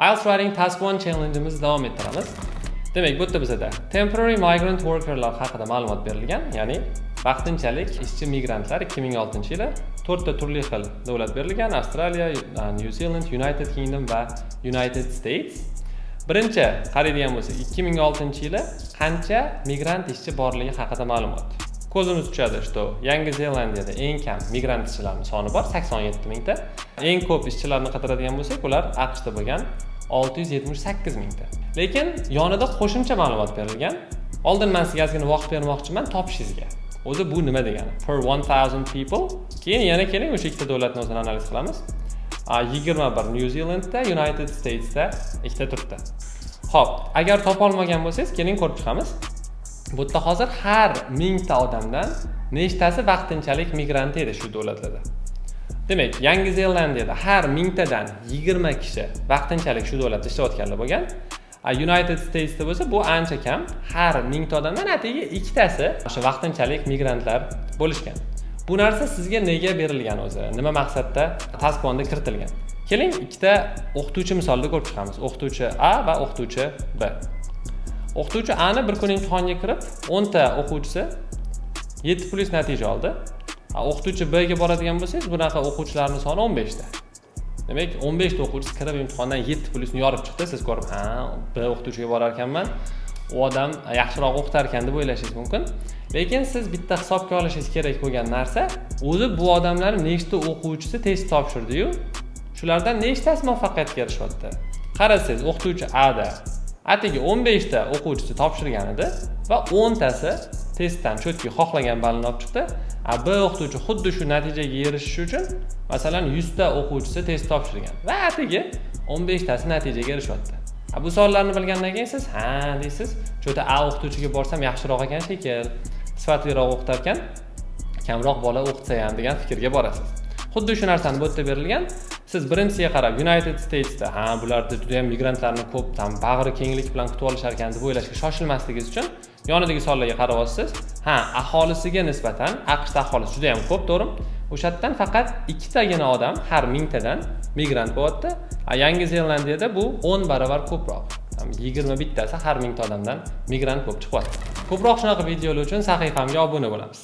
IELTS Writing Task 1 challenge'imiz davom ettiramiz. Demak, bu yerda bizda temporary migrant workerlar haqida ma'lumot berilgan, ya'ni vaqtinchalik ishchi migrantlar 2006-yili 4 ta turli xil davlat berilgan: Avstraliya, New Zealand, United Kingdom va United States. Birinchi qaraydigan bo'lsak, 2006-yili qancha migrant ishchi borligi haqida ma'lumot. Ko'zimiz tushadi, что Yangi Zelandiyada eng kam migrant ishchilarning soni bor, 87 mingta. Eng ko'p ishchilarni qidiradigan bo'lsak, ular AQShda bo'lgan 678 mingta. Lekin yonida qo'shimcha ma'lumot berilgan. Oldin men sizga ozgina vaqt bermoqchiman topishingizga. O'zi bu nima degani? Per 1000 people. Keyin yana keling o'sha ikkita davlatni o'zini analiz qilamiz. 21 New Zealandda, United Statesda ikkita turibdi. Xo'p, agar topa olmagan bo'lsangiz, keling ko'rib chiqamiz. Bu yerda hozir har 1000 ta odamdan nechtasi vaqtinchalik migrant edi shu davlatlarda? Demak, Yangi Zelandiyada har 1000 tadan 20 kishi vaqtinchalik shu davlatda ishlayotganlar bo'lgan. United Statesda bo'lsa bu ancha kam. Har 1000 ta odamdan atigi ikkitasi o'sha vaqtinchalik migrantlar bo'lishgan. Bu narsa sizga nega berilgan o'zi? Nima maqsadda task 1da kiritilgan? Keling, ikkita o'qituvchi misolida ko'rib chiqamiz. O'qituvchi A va o'qituvchi B. O'qituvchi A ni bir kun imtihonga kirib, 10 ta o'quvchisi 7+ natija oldi. O'qituvchi B ga boradigan bo'lsangiz, bunaqa o'quvchilarning soni 15 ta. Demak, 15 ta o'quvchi kirib imtihondan 7+ ni yorib chiqdi. Siz ko'rib, B o'qituvchiga borar ekanman, u odam yaxshiroq o'qitar ekan deb o'ylashingiz mumkin. Lekin siz bitta hisobga olishingiz kerak bo'lgan narsa, o'zi bu odamlarning nechta o'quvchisi test topshirdi-yu, shulardan nechtasi muvaffaqiyatga erishyapti. Qarasangiz, o'qituvchi A da atigi 15 ta o'quvchisi topshirgan edi va 10 tasi testdan chotki xohlagan balini olib chiqdi. B o'qituvchi xuddi shu natijaga erishish uchun masalan 100 ta o'quvchisi test topshirgan va atigi 15 tasi natijaga erishyapti. Bu savollarni bilgandan keyin siz deysiz, chota A o'qituvchiga borsam yaxshiroq ekan shekil, sifatliroq o'qitar ekan, kamroq bola o'qitsa ham degan fikrga borasiz. Xuddi shu narsani bu yerda berilgan. Siz birinchisiga qarab United Statesda bularda juda ham migrantlarni ko'p, bag'ri kenglik bilan kutib olishar ekan deb o'ylashga shoshilmasligingiz uchun yonidagi sonlarga qarab olasiz. Aholisiga nisbatan AQShda aholisi juda ham ko'p, to'g'rimi? O'shatdan faqat ikkitagina odam har 1000 tadan migrant bo'lyapti. Yangi Zelandiyada bu 10 barobar ko'proq. 21 tasi har 1000 ta odamdan migrant bo'lib chiqyapti. Ko'proq shunaqa videolar uchun sahifamga obuna bo'lamiz.